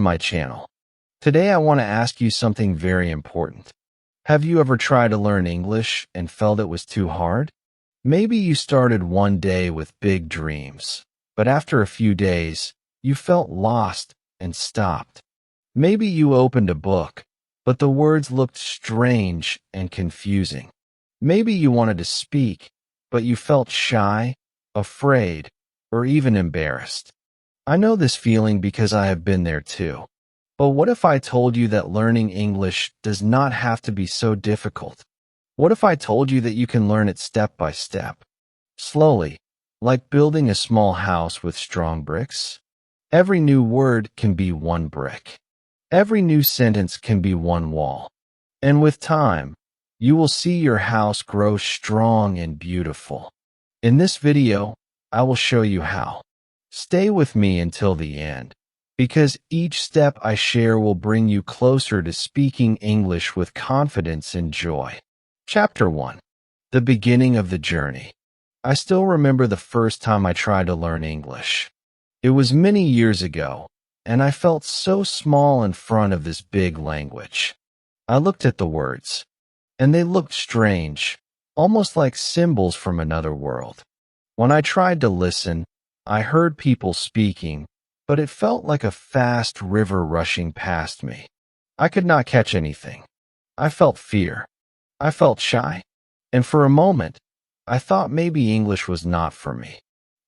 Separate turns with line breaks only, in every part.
my channel. Today I want to ask you something very important. Have you ever tried to learn English and felt it was too hard? Maybe you started one day with big dreams, but after a few days, you felt lost and stopped. Maybe you opened a book, but the words looked strange and confusing. Maybe you wanted to speak, but you felt shy, afraid, or even embarrassed. I know this feeling because I have been there too. But what if I told you that learning English does not have to be so difficult? What if I told you that you can learn it step by step, slowly, like building a small house with strong bricks? Every new word can be one brick. Every new sentence can be one wall. And with time, you will see your house grow strong and beautiful. In this video, I will show you how. Stay with me until the end, because each step I share will bring you closer to speaking English with confidence and joy. Chapter 1. The beginning of the journey. I still remember the first time I tried to learn English. It was many years ago, and I felt so small in front of this big language. I looked at the words, and they looked strange, almost like symbols from another world. When I tried to listen, I heard people speaking, but it felt like a fast river rushing past me. I could not catch anything. I felt fear. I felt shy. And for a moment, I thought maybe English was not for me.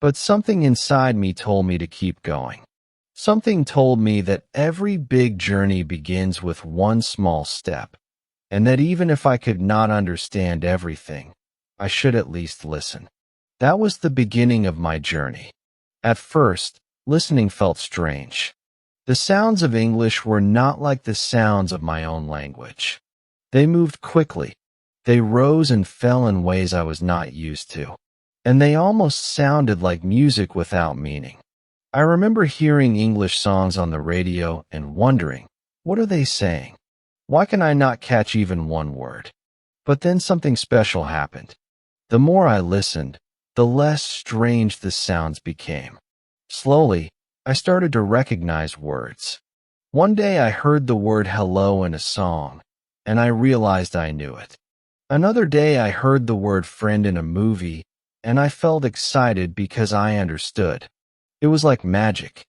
But something inside me told me to keep going. Something told me that every big journey begins with one small step, and that even if I could not understand everything, I should at least listen. That was the beginning of my journey. At first, listening felt strange. The sounds of English were not like the sounds of my own language. They moved quickly. They rose and fell in ways I was not used to. And they almost sounded like music without meaning. I remember hearing English songs on the radio and wondering, what are they saying? Why can I not catch even one word? But then something special happened. The more I listened, the less strange the sounds became. Slowly, I started to recognize words. One day I heard the word hello in a song, and I realized I knew it. Another day I heard the word friend in a movie, and I felt excited because I understood. It was like magic.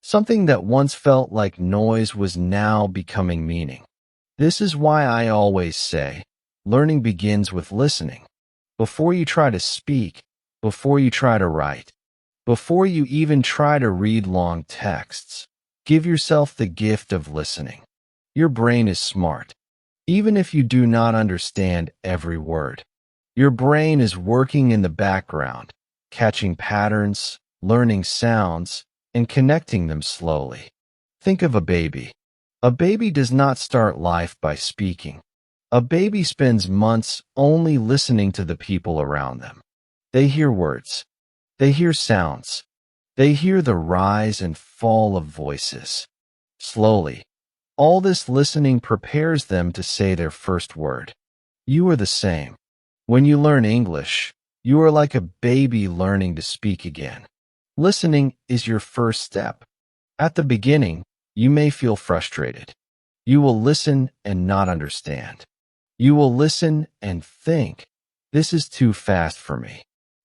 Something that once felt like noise was now becoming meaning. This is why I always say, learning begins with listening. Before you try to speak, before you try to write, before you even try to read long texts, give yourself the gift of listening. Your brain is smart. Even if you do not understand every word, your brain is working in the background, catching patterns, learning sounds, and connecting them slowly. Think of a baby. A baby does not start life by speaking. A baby spends months only listening to the people around them. They hear words. They hear sounds. They hear the rise and fall of voices. Slowly, all this listening prepares them to say their first word. You are the same. When you learn English, you are like a baby learning to speak again. Listening is your first step. At the beginning, you may feel frustrated. You will listen and not understand. You will listen and think, this is too fast for me.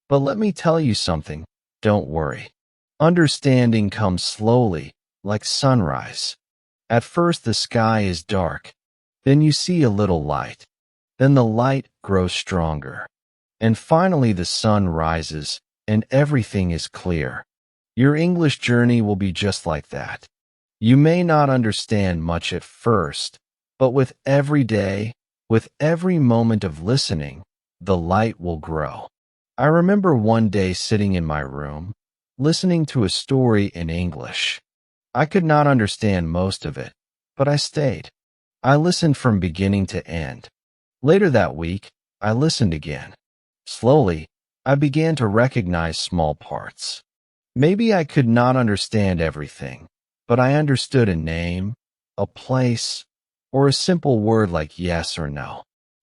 But let me tell you something, don't worry. Understanding comes slowly, like sunrise. At first the sky is dark, then you see a little light. Then the light grows stronger. And finally the sun rises, and everything is clear. Your English journey will be just like that. You may not understand much at first, but with every day, with every moment of listening, the light will grow. I remember one day sitting in my room, listening to a story in English. I could not understand most of it, but I stayed. I listened from beginning to end. Later that week, I listened again. Slowly, I began to recognize small parts. Maybe I could not understand everything, but I understood a name, a place, or a simple word like yes or no.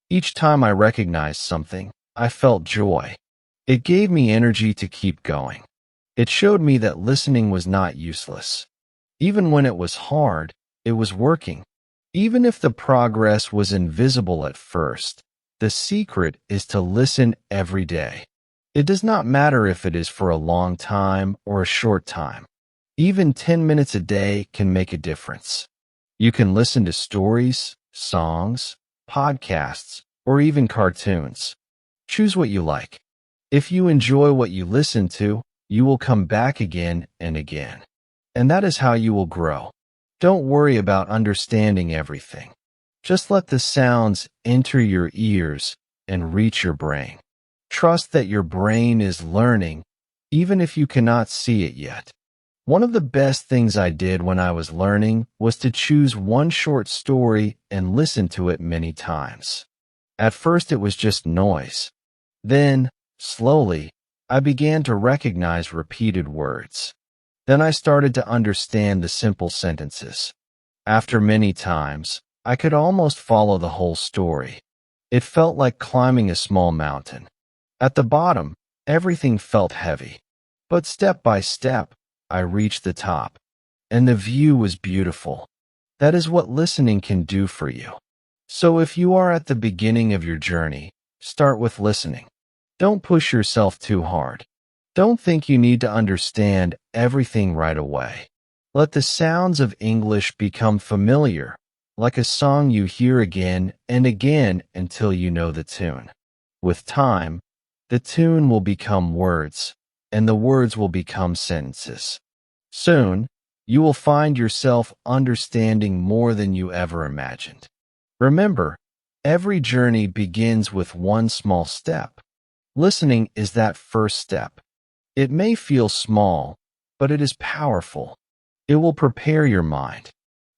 Each time I recognized something, I felt joy. It gave me energy to keep going. It showed me that listening was not useless. Even when it was hard, it was working. Even if the progress was invisible at first, the secret is to listen every day. It does not matter if it is for a long time or a short time. Even 10 minutes a day can make a difference. You can listen to stories, songs, podcasts, or even cartoons. Choose what you like. If you enjoy what you listen to, you will come back again and again. And that is how you will grow. Don't worry about understanding everything. Just let the sounds enter your ears and reach your brain. Trust that your brain is learning, even if you cannot see it yet. One of the best things I did when I was learning was to choose one short story and listen to it many times. At first, it was just noise. Then, slowly, I began to recognize repeated words. Then I started to understand the simple sentences. After many times, I could almost follow the whole story. It felt like climbing a small mountain. At the bottom, everything felt heavy. But step by step, I reached the top. And the view was beautiful. That is what listening can do for you. So if you are at the beginning of your journey, start with listening. Don't push yourself too hard. Don't think you need to understand everything right away. Let the sounds of English become familiar, like a song you hear again and again until you know the tune. With time, the tune will become words, and the words will become sentences. Soon, you will find yourself understanding more than you ever imagined. Remember, every journey begins with one small step. Listening is that first step. It may feel small, but it is powerful. It will prepare your mind.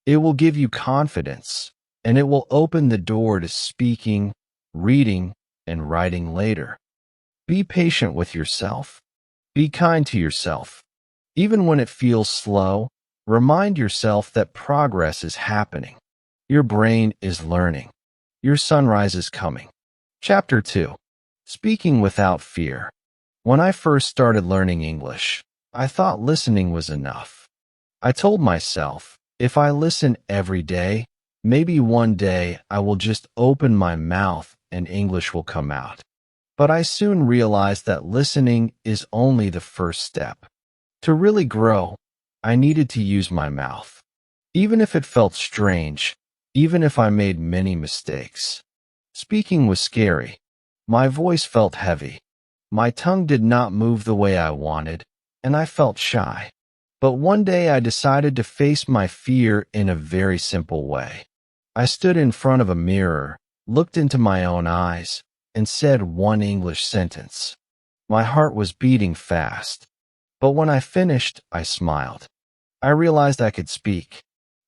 It will give you confidence, and it will open the door to speaking, reading, and writing later. Be patient with yourself. Be kind to yourself. Even when it feels slow, remind yourself that progress is happening. Your brain is learning. Your sunrise is coming. Chapter 2. Speaking without fear. When I first started learning English, I thought listening was enough. I told myself, if I listen every day, maybe one day I will just open my mouth and English will come out. But I soon realized that listening is only the first step. To really grow, I needed to use my mouth. Even if it felt strange, even if I made many mistakes. Speaking was scary. My voice felt heavy. My tongue did not move the way I wanted, and I felt shy. But one day I decided to face my fear in a very simple way. I stood in front of a mirror, looked into my own eyes, and said one English sentence. My heart was beating fast. But when I finished, I smiled. I realized I could speak.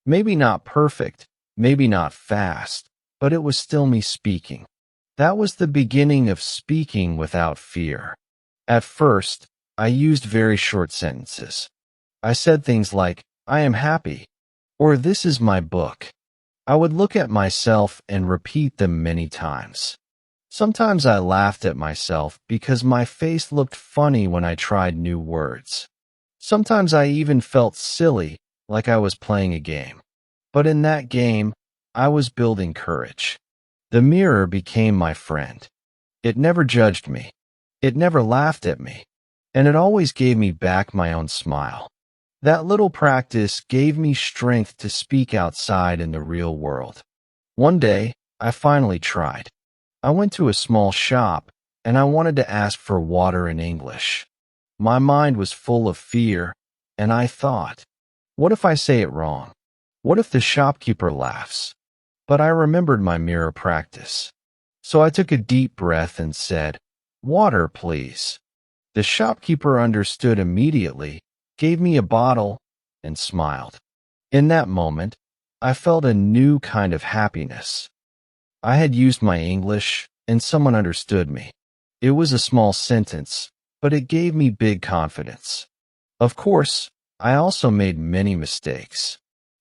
Maybe not perfect, maybe not fast, but it was still me speaking. That was the beginning of speaking without fear. At first, I used very short sentences. I said things like, I am happy, or this is my book. I would look at myself and repeat them many times. Sometimes I laughed at myself because my face looked funny when I tried new words. Sometimes I even felt silly, like I was playing a game. But in that game, I was building courage. The mirror became my friend. It never judged me. It never laughed at me. And it always gave me back my own smile. That little practice gave me strength to speak outside in the real world. One day, I finally tried. I went to a small shop, and I wanted to ask for water in English. My mind was full of fear, and I thought, what if I say it wrong? What if the shopkeeper laughs? But I remembered my mirror practice. So I took a deep breath and said, water, please. The shopkeeper understood immediately, gave me a bottle, and smiled. In that moment, I felt a new kind of happiness. I had used my English, and someone understood me. It was a small sentence, but it gave me big confidence. Of course, I also made many mistakes.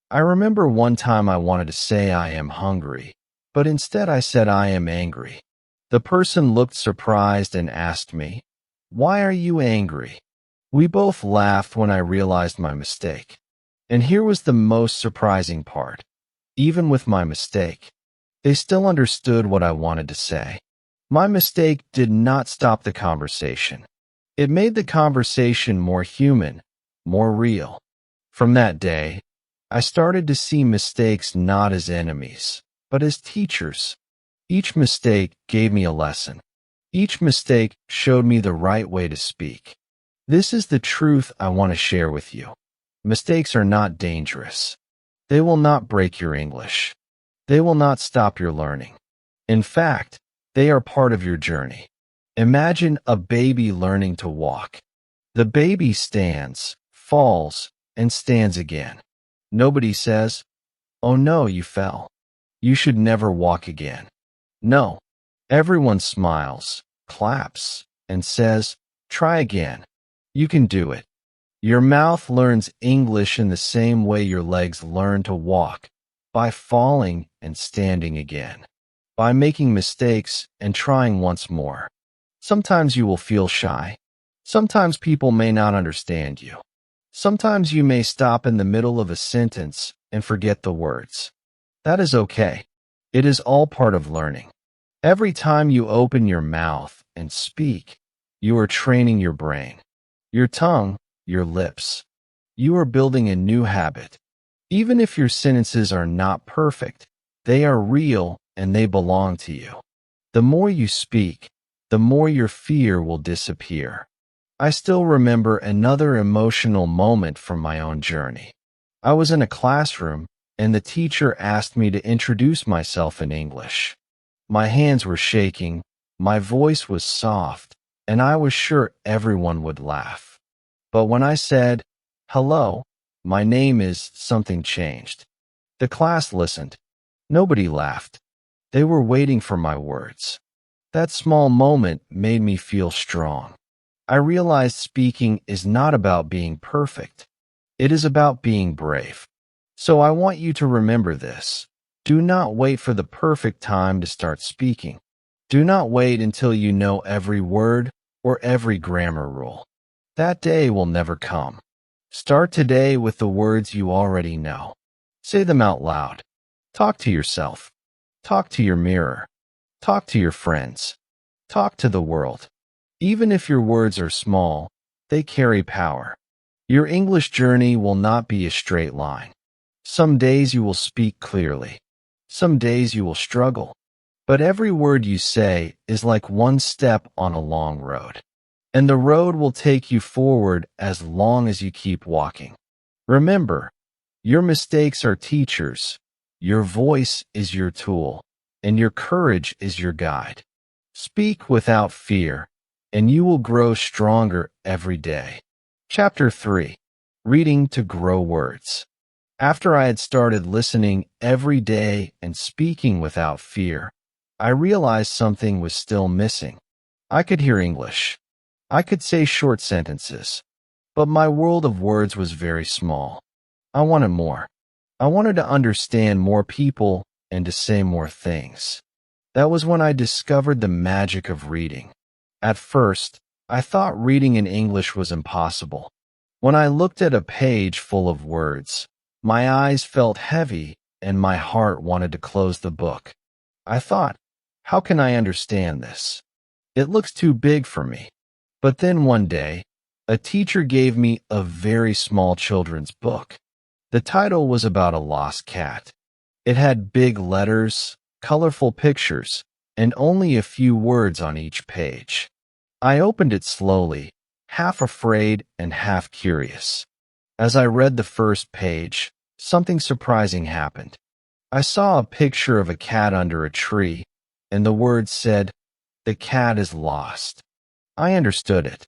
I remember one time I wanted to say I am hungry, but instead I said I am angry. The person looked surprised and asked me, why are you angry? We both laughed when I realized my mistake. And here was the most surprising part. Even with my mistake, they still understood what I wanted to say. My mistake did not stop the conversation. It made the conversation more human, more real. From that day, I started to see mistakes not as enemies, but as teachers. Each mistake gave me a lesson. Each mistake showed me the right way to speak. This is the truth I want to share with you. Mistakes are not dangerous. They will not break your English. They will not stop your learning. In fact, they are part of your journey. Imagine a baby learning to walk. The baby stands, falls, and stands again. Nobody says, "Oh no, you fell. You should never walk again." No, everyone smiles, claps, and says, "Try again. You can do it." Your mouth learns English in the same way your legs learn to walk, by falling and standing again, by making mistakes and trying once more. Sometimes you will feel shy. Sometimes people may not understand you. Sometimes you may stop in the middle of a sentence and forget the words. That is okay. It is all part of learning. Every time you open your mouth and speak, you are training your brain, your tongue, your lips. You are building a new habit. Even if your sentences are not perfect, they are real and they belong to you. The more you speak, the more your fear will disappear. I still remember another emotional moment from my own journey. I was in a classroom and the teacher asked me to introduce myself in English. My hands were shaking, my voice was soft, and I was sure everyone would laugh. But when I said, "Hello, my name is," something changed. The class listened. Nobody laughed. They were waiting for my words. That small moment made me feel strong. I realized speaking is not about being perfect. It is about being brave. So I want you to remember this. Do not wait for the perfect time to start speaking. Do not wait until you know every word or every grammar rule. That day will never come. Start today with the words you already know. Say them out loud. Talk to yourself. Talk to your mirror. Talk to your friends. Talk to the world. Even if your words are small, they carry power. Your English journey will not be a straight line. Some days you will speak clearly. Some days you will struggle. But every word you say is like one step on a long road. And the road will take you forward as long as you keep walking. Remember, your mistakes are teachers. Your voice is your tool. And your courage is your guide. Speak without fear, and you will grow stronger every day. Chapter 3. Reading to Grow Words. After I had started listening every day and speaking without fear, I realized something was still missing. I could hear English. I could say short sentences, but my world of words was very small. I wanted more. I wanted to understand more people and to say more things. That was when I discovered the magic of reading. At first, I thought reading in English was impossible. When I looked at a page full of words, my eyes felt heavy and my heart wanted to close the book. I thought, how can I understand this? It looks too big for me. But then one day, a teacher gave me a very small children's book. The title was about a lost cat. It had big letters, colorful pictures, and only a few words on each page. I opened it slowly, half afraid and half curious. As I read the first page, something surprising happened. I saw a picture of a cat under a tree, and the words said, "The cat is lost." I understood it.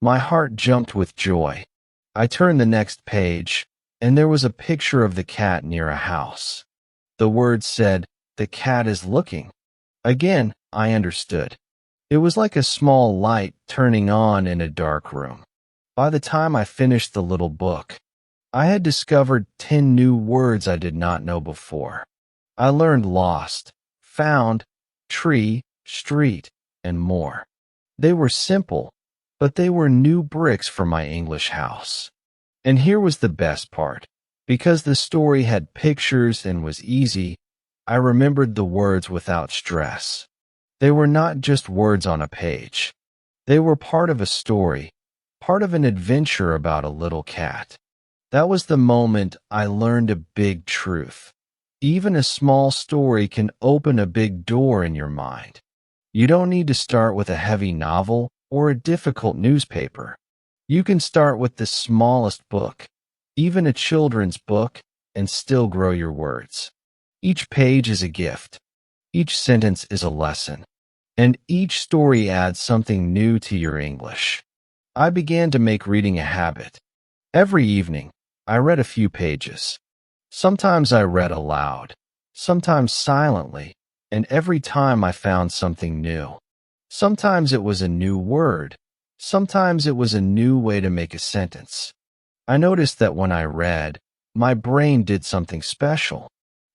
My heart jumped with joy. I turned the next page, and there was a picture of the cat near a house. The words said, "The cat is looking." Again, I understood. It was like a small light turning on in a dark room. By the time I finished the little book, I had discovered 10 new words I did not know before. I learned lost, found, tree, street, and more. They were simple, but they were new bricks for my English house. And here was the best part. Because the story had pictures and was easy, I remembered the words without stress. They were not just words on a page. They were part of a story, part of an adventure about a little cat. That was the moment I learned a big truth. Even a small story can open a big door in your mind. You don't need to start with a heavy novel or a difficult newspaper. You can start with the smallest book, even a children's book, and still grow your words. Each page is a gift. Each sentence is a lesson. And each story adds something new to your English. I began to make reading a habit. Every evening, I read a few pages. Sometimes I read aloud, sometimes silently, and every time I found something new. Sometimes it was a new word. Sometimes it was a new way to make a sentence. I noticed that when I read, my brain did something special.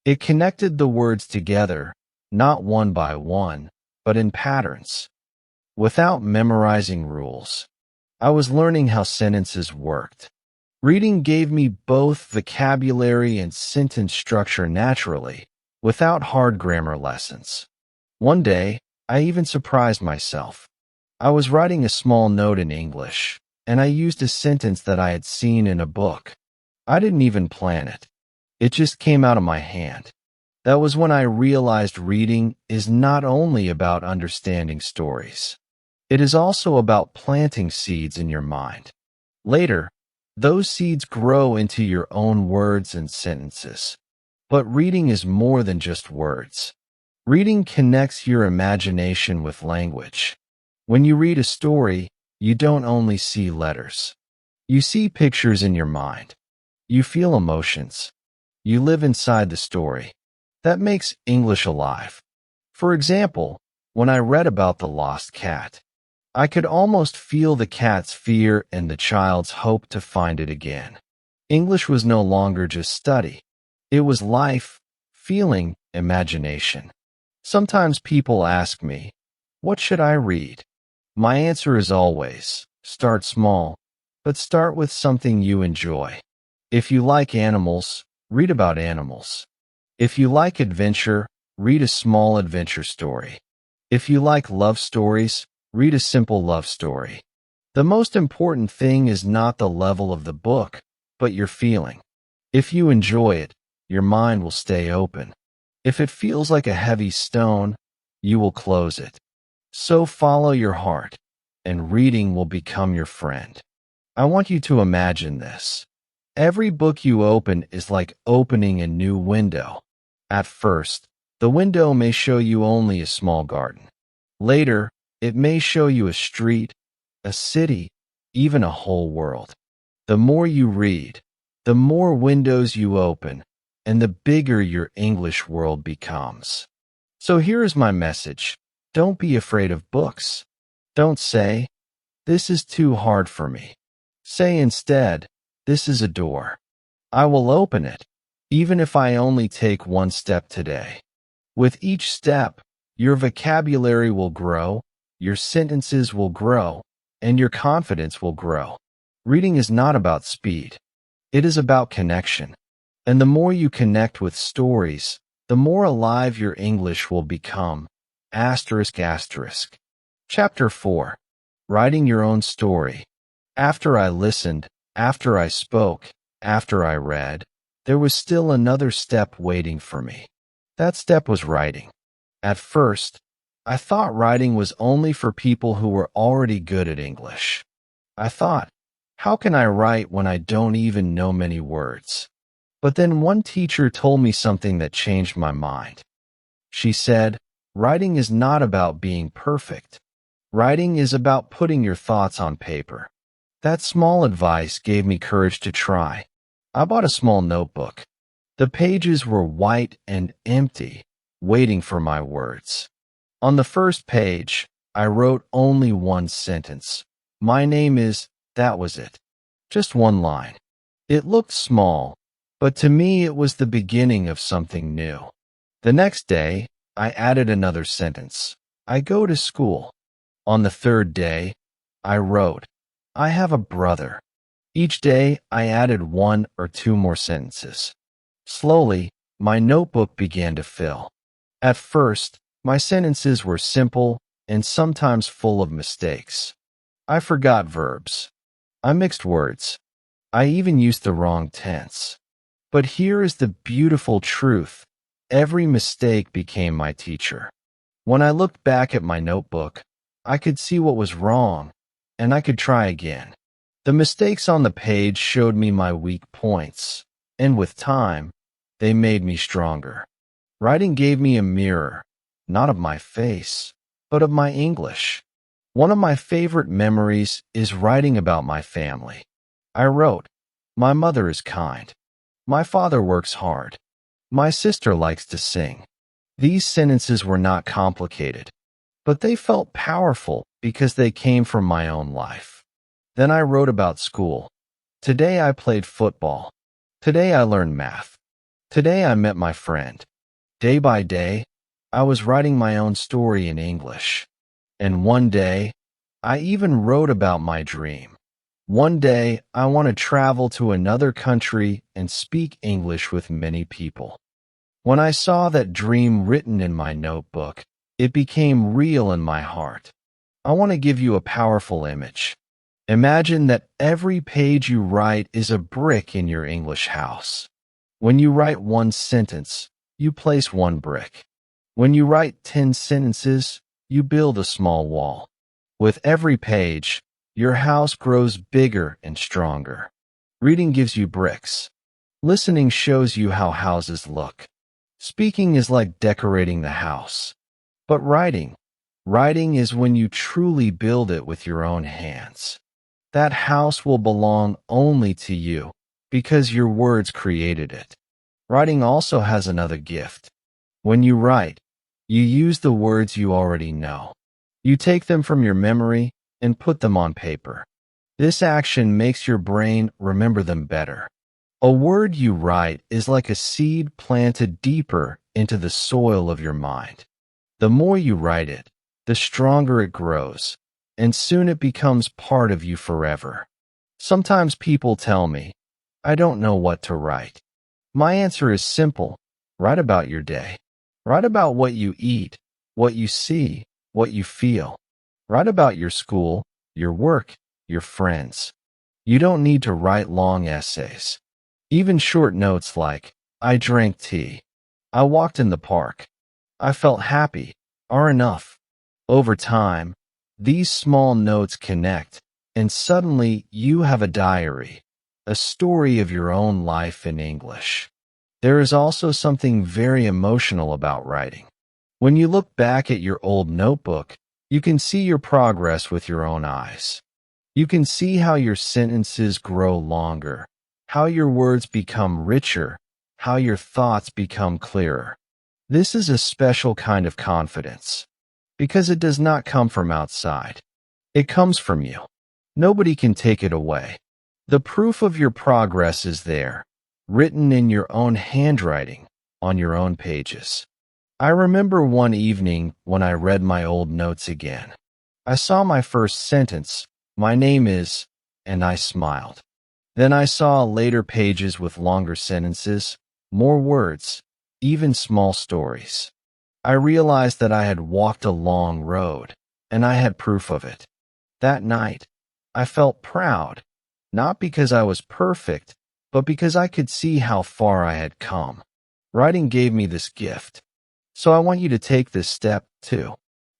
It connected the words together, not one by one, but in patterns. Without memorizing rules, I was learning how sentences worked. Reading gave me both vocabulary and sentence structure naturally, without hard grammar lessons. One day, I even surprised myself. I was writing a small note in English, and I used a sentence that I had seen in a book. I didn't even plan it. It just came out of my hand. That was when I realized reading is not only about understanding stories. It is also about planting seeds in your mind. Later, those seeds grow into your own words and sentences. But reading is more than just words. Reading connects your imagination with language. When you read a story, you don't only see letters. You see pictures in your mind. You feel emotions. You live inside the story. That makes English alive. For example, when I read about the lost cat, I could almost feel the cat's fear and the child's hope to find it again. English was no longer just study. It was life, feeling, imagination. Sometimes people ask me, what should I read? My answer is always, start small, but start with something you enjoy. If you like animals, read about animals. If you like adventure, read a small adventure story. If you like love stories, read a simple love story. The most important thing is not the level of the book, but your feeling. If you enjoy it, your mind will stay open. If it feels like a heavy stone, you will close it. So follow your heart, and reading will become your friend. I want you to imagine this. Every book you open is like opening a new window. At first, the window may show you only a small garden. Later, it may show you a street, a city, even a whole world. The more you read, the more windows you open, and the bigger your English world becomes. So here is my message. Don't be afraid of books. Don't say, this is too hard for me. Say instead, this is a door. I will open it, even if I only take one step today. With each step, your vocabulary will grow, your sentences will grow, and your confidence will grow. Reading is not about speed. It is about connection. And the more you connect with stories, the more alive your English will become. Asterisk asterisk. Chapter 4. Writing your own story. After I listened, after I spoke, after I read, there was still another step waiting for me. That step was writing. At first, I thought writing was only for people who were already good at English. I thought, how can I write when I don't even know many words? But then one teacher told me something that changed my mind. She said, writing is not about being perfect. Writing is about putting your thoughts on paper. That small advice gave me courage to try. I bought a small notebook. The pages were white and empty, waiting for my words. On the first page, I wrote only one sentence. My name is, that was it. Just one line. It looked small, but to me it was the beginning of something new. The next day, I added another sentence. I go to school. On the third day, I wrote, I have a brother. Each day, I added one or two more sentences. Slowly, my notebook began to fill. At first, my sentences were simple and sometimes full of mistakes. I forgot verbs. I mixed words. I even used the wrong tense. But here is the beautiful truth. Every mistake became my teacher. When I looked back at my notebook, I could see what was wrong, and I could try again. The mistakes on the page showed me my weak points, and with time, they made me stronger. Writing gave me a mirror, not of my face, but of my English. One of my favorite memories is writing about my family. I wrote, "My mother is kind. My father works hard. My sister likes to sing." These sentences were not complicated, but they felt powerful because they came from my own life. Then I wrote about school. Today I played football. Today I learned math. Today I met my friend. Day by day, I was writing my own story in English. And one day, I even wrote about my dream. One day, I want to travel to another country and speak English with many people. When I saw that dream written in my notebook, it became real in my heart. I want to give you a powerful image. Imagine that every page you write is a brick in your English house. When you write one sentence, you place one brick. When you write 10 sentences, you build a small wall. With every page, your house grows bigger and stronger. Reading gives you bricks. Listening shows you how houses look. Speaking is like decorating the house. But writing is when you truly build it with your own hands. That house will belong only to you because your words created it. Writing also has another gift. When you write, you use the words you already know. You take them from your memory and put them on paper. This action makes your brain remember them better. A word you write is like a seed planted deeper into the soil of your mind. The more you write it, the stronger it grows, and soon it becomes part of you forever. Sometimes people tell me, "I don't know what to write." My answer is simple. Write about your day. Write about what you eat, what you see, what you feel. Write about your school, your work, your friends. You don't need to write long essays. Even short notes like, "I drank tea. I walked in the park. I felt happy," are enough. Over time, these small notes connect, and suddenly you have a diary, a story of your own life in English. There is also something very emotional about writing. When you look back at your old notebook, you can see your progress with your own eyes. You can see how your sentences grow longer, how your words become richer, how your thoughts become clearer. This is a special kind of confidence, because it does not come from outside. It comes from you. Nobody can take it away. The proof of your progress is there, written in your own handwriting, on your own pages. I remember one evening when I read my old notes again. I saw my first sentence, "My name is," and I smiled. Then I saw later pages with longer sentences, more words, even small stories. I realized that I had walked a long road, and I had proof of it. That night, I felt proud, not because I was perfect, but because I could see how far I had come. Writing gave me this gift. So I want you to take this step, too.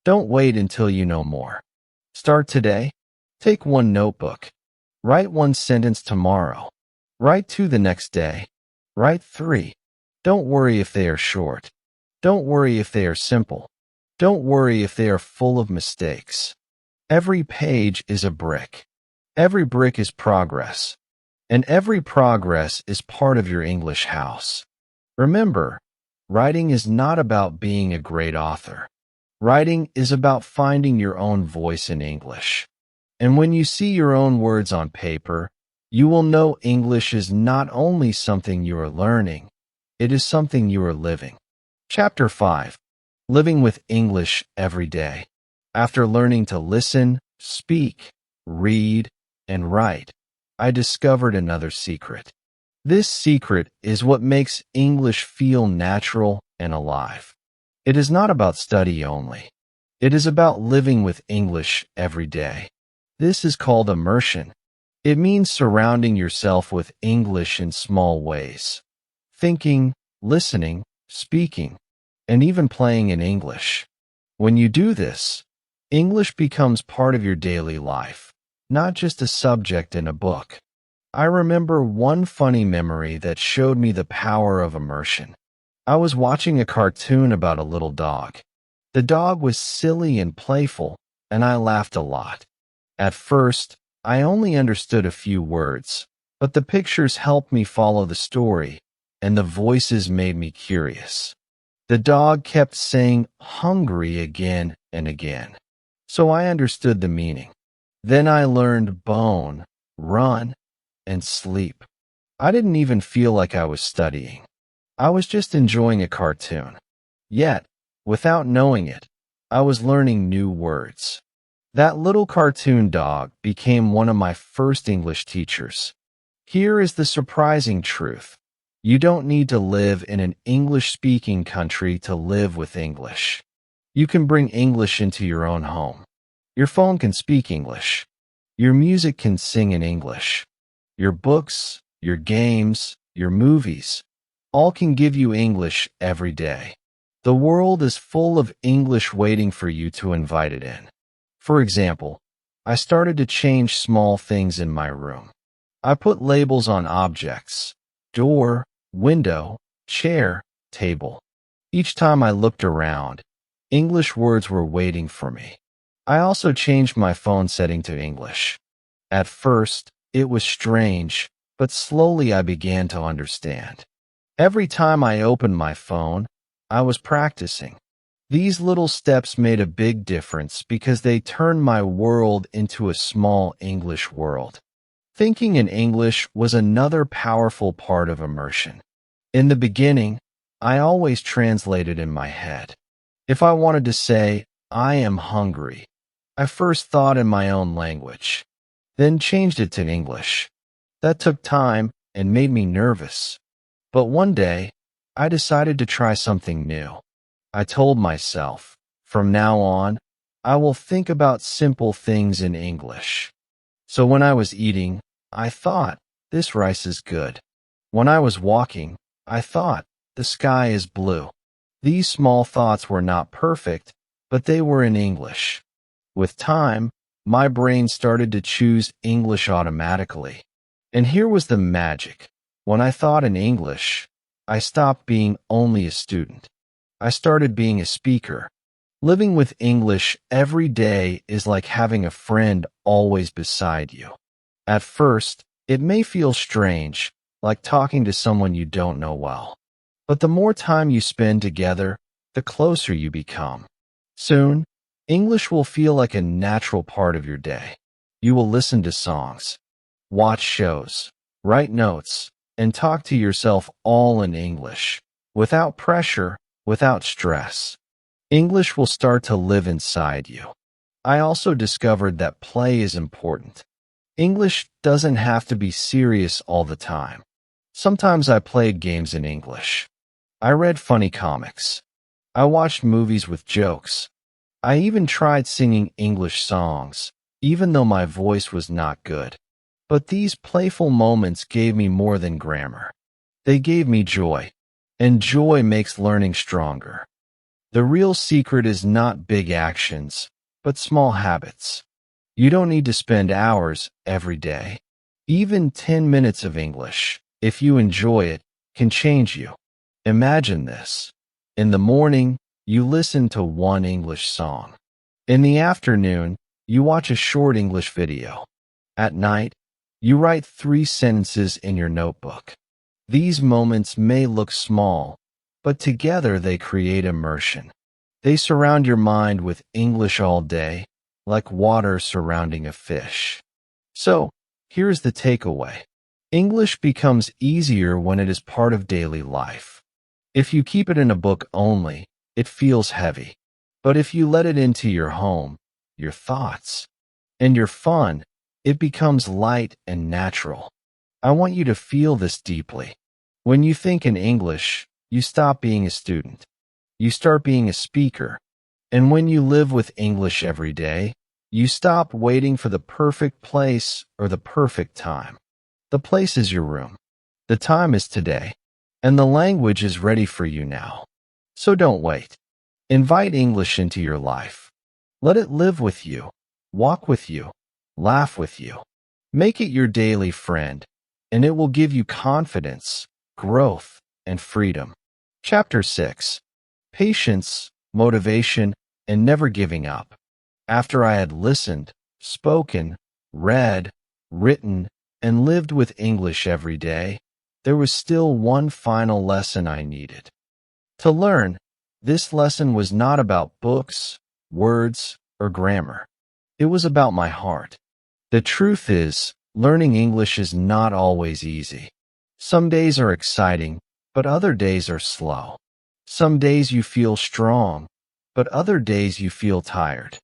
Don't wait until you know more. Start today. Take one notebook. Write one sentence tomorrow. Write two the next day. Write 3. Don't worry if they are short. Don't worry if they are simple. Don't worry if they are full of mistakes. Every page is a brick. Every brick is progress. And every progress is part of your English house. Remember, writing is not about being a great author. Writing is about finding your own voice in English. And when you see your own words on paper, you will know English is not only something you are learning, it is something you are living. Chapter 5. Living with English every day. After learning to listen, speak, read, and write, I discovered another secret. This secret is what makes English feel natural and alive. It is not about study only. It is about living with English every day. This is called immersion. It means surrounding yourself with English in small ways. Thinking, listening, speaking, and even playing in English. When you do this, English becomes part of your daily life, not just a subject in a book. I remember one funny memory that showed me the power of immersion. I was watching a cartoon about a little dog. The dog was silly and playful, and I laughed a lot. At first, I only understood a few words, but the pictures helped me follow the story, and the voices made me curious. The dog kept saying hungry again and again, so I understood the meaning. Then I learned bone, run, and sleep. I didn't even feel like I was studying. I was just enjoying a cartoon. Yet, without knowing it, I was learning new words. That little cartoon dog became one of my first English teachers. Here is the surprising truth. You don't need to live in an English-speaking country to live with English. You can bring English into your own home. Your phone can speak English. Your music can sing in English. Your books, your games, your movies, all can give you English every day. The world is full of English waiting for you to invite it in. For example, I started to change small things in my room. I put labels on objects: door, window, chair, table. Each time I looked around, English words were waiting for me. I also changed my phone setting to English. At first, it was strange, but slowly I began to understand. Every time I opened my phone, I was practicing. These little steps made a big difference because they turned my world into a small English world. Thinking in English was another powerful part of immersion. In the beginning, I always translated in my head. If I wanted to say, "I am hungry," I first thought in my own language, then changed it to English. That took time and made me nervous. But one day, I decided to try something new. I told myself, from now on, I will think about simple things in English. So when I was eating, I thought, "This rice is good." When I was walking, I thought, "The sky is blue." These small thoughts were not perfect, but they were in English. With time, my brain started to choose English automatically. And here was the magic. When I thought in English, I stopped being only a student. I started being a speaker. Living with English every day is like having a friend always beside you. At first, it may feel strange, like talking to someone you don't know well. But the more time you spend together, the closer you become. Soon, English will feel like a natural part of your day. You will listen to songs, watch shows, write notes, and talk to yourself all in English, without pressure, without stress. English will start to live inside you. I also discovered that play is important. English doesn't have to be serious all the time. Sometimes I played games in English. I read funny comics. I watched movies with jokes. I even tried singing English songs, even though my voice was not good. But these playful moments gave me more than grammar. They gave me joy, and joy makes learning stronger. The real secret is not big actions, but small habits. You don't need to spend hours every day. Even 10 minutes of English, if you enjoy it, can change you. Imagine this. In the morning, you listen to one English song. In the afternoon, you watch a short English video. At night, you write 3 sentences in your notebook. These moments may look small, but together they create immersion. They surround your mind with English all day, like water surrounding a fish. So, here's the takeaway. English becomes easier when it is part of daily life. If you keep it in a book only, it feels heavy. But if you let it into your home, your thoughts, and your fun, It becomes light and natural. I want you to feel this deeply. When you think in English, you stop being a student. You start being a speaker. And when you live with English every day, you stop waiting for the perfect place or the perfect time. The place is your room. The time is today. And the language is ready for you now. So don't wait. Invite English into your life. Let it live with you, walk with you, laugh with you. Make it your daily friend, and it will give you confidence, growth, and freedom. Chapter 6. Patience, Motivation, and Never Giving Up. After I had listened, spoken, read, written, and lived with English every day, there was still one final lesson I needed. To learn, this lesson was not about books, words, or grammar. It was about my heart. The truth is, learning English is not always easy. Some days are exciting, but other days are slow. Some days you feel strong, but other days you feel tired.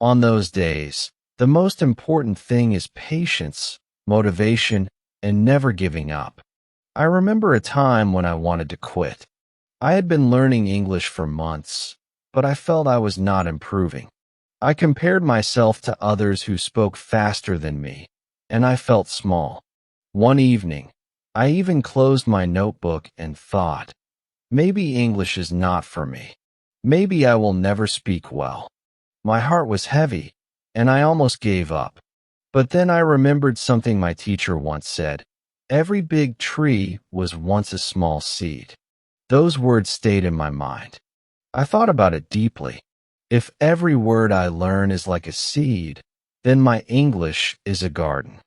On those days, the most important thing is patience, motivation, and never giving up. I remember a time when I wanted to quit. I had been learning English for months, but I felt I was not improving. I compared myself to others who spoke faster than me, and I felt small. One evening, I even closed my notebook and thought, maybe English is not for me. Maybe I will never speak well. My heart was heavy, and I almost gave up. But then I remembered something my teacher once said. Every big tree was once a small seed. Those words stayed in my mind. I thought about it deeply. If every word I learn is like a seed, then my English is a garden.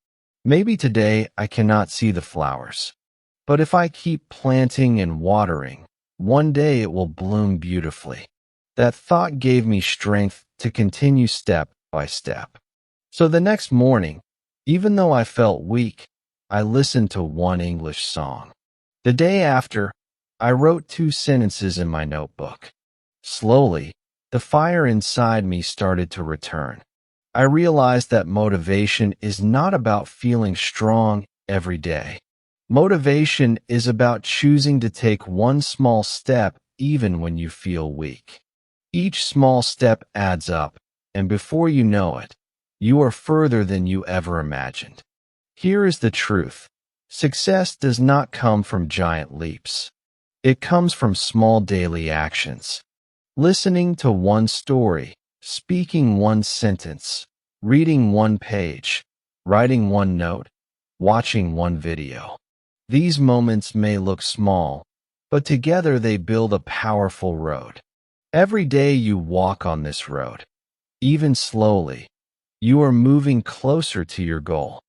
Maybe today I cannot see the flowers, but if I keep planting and watering, one day it will bloom beautifully. That thought gave me strength to continue step by step. So the next morning, even though I felt weak, I listened to one English song. The day after, I wrote 2 sentences in my notebook. Slowly, the fire inside me started to return. I realized that motivation is not about feeling strong every day. Motivation is about choosing to take one small step even when you feel weak. Each small step adds up, and before you know it, you are further than you ever imagined. Here is the truth. Success does not come from giant leaps. It comes from small daily actions. Listening to one story, speaking one sentence, reading one page, writing one note, watching one video. These moments may look small, but together they build a powerful road. Every day you walk on this road, even slowly, you are moving closer to your goal.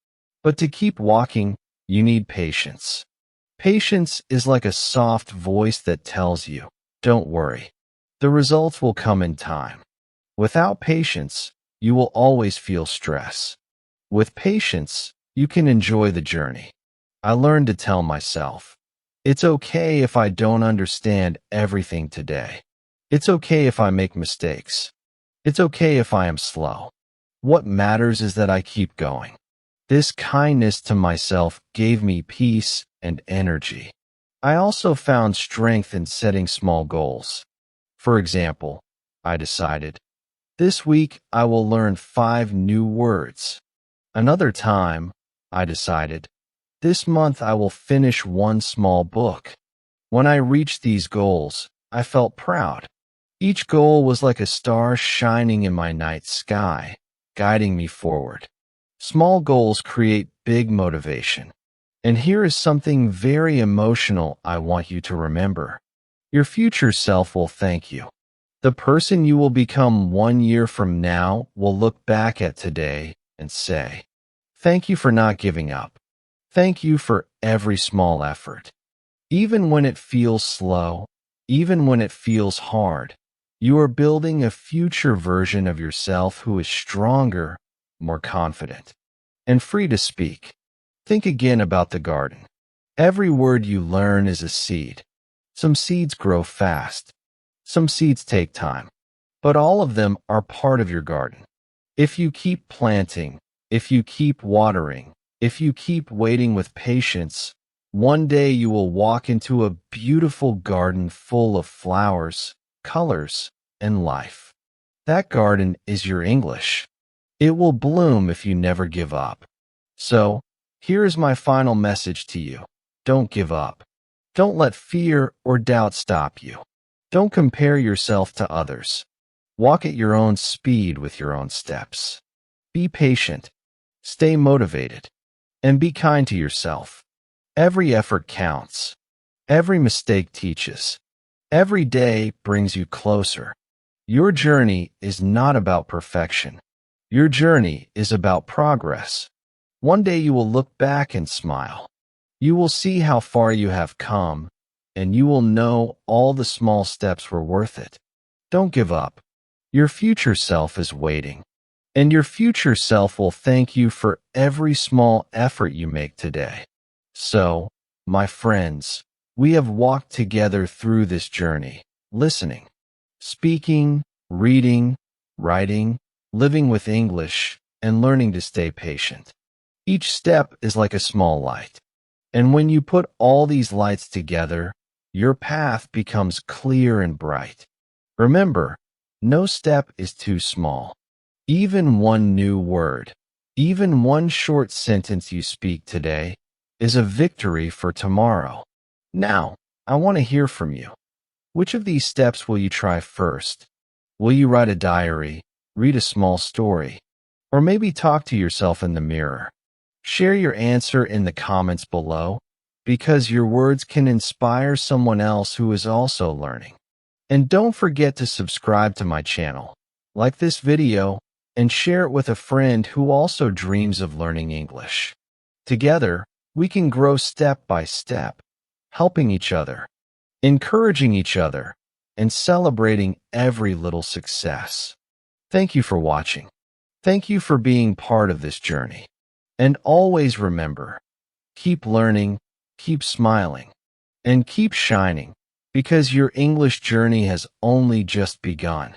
But to keep walking, you need patience. Patience is like a soft voice that tells you, don't worry. The results will come in time. Without patience, you will always feel stress. With patience, you can enjoy the journey. I learned to tell myself, it's okay if I don't understand everything today. It's okay if I make mistakes. It's okay if I am slow. What matters is that I keep going. This kindness to myself gave me peace and energy. I also found strength in setting small goals. For example, I decided, this week I will learn 5 new words. Another time, I decided, this month I will finish one small book. When I reached these goals, I felt proud. Each goal was like a star shining in my night sky, guiding me forward. Small goals create big motivation. And here is something very emotional I want you to remember. Your future self will thank you. The person you will become 1 year from now will look back at today and say, thank you for not giving up. Thank you for every small effort. Even when it feels slow, even when it feels hard, you are building a future version of yourself who is stronger, more confident, and free to speak. Think again about the garden. Every word you learn is a seed. Some seeds grow fast. Some seeds take time. But all of them are part of your garden. If you keep planting, if you keep watering, if you keep waiting with patience, one day you will walk into a beautiful garden full of flowers, colors, and life. That garden is your English. It will bloom if you never give up. So, here is my final message to you. Don't give up. Don't let fear or doubt stop you. Don't compare yourself to others. Walk at your own speed with your own steps. Be patient. Stay motivated. And be kind to yourself. Every effort counts. Every mistake teaches. Every day brings you closer. Your journey is not about perfection. Your journey is about progress. One day you will look back and smile. You will see how far you have come, and you will know all the small steps were worth it. Don't give up. Your future self is waiting, and your future self will thank you for every small effort you make today. So, my friends, we have walked together through this journey, listening, speaking, reading, writing, living with English, and learning to stay patient. Each step is like a small light. And when you put all these lights together, your path becomes clear and bright. Remember, no step is too small. Even one new word, even one short sentence you speak today, is a victory for tomorrow. Now, I want to hear from you. Which of these steps will you try first? Will you write a diary, read a small story, or maybe talk to yourself in the mirror? Share your answer in the comments below, because your words can inspire someone else who is also learning. And don't forget to subscribe to my channel, like this video, and share it with a friend who also dreams of learning English. Together, we can grow step by step, helping each other, encouraging each other, and celebrating every little success. Thank you for watching. Thank you for being part of this journey. And always remember, keep learning, keep smiling, and keep shining, because your English journey has only just begun.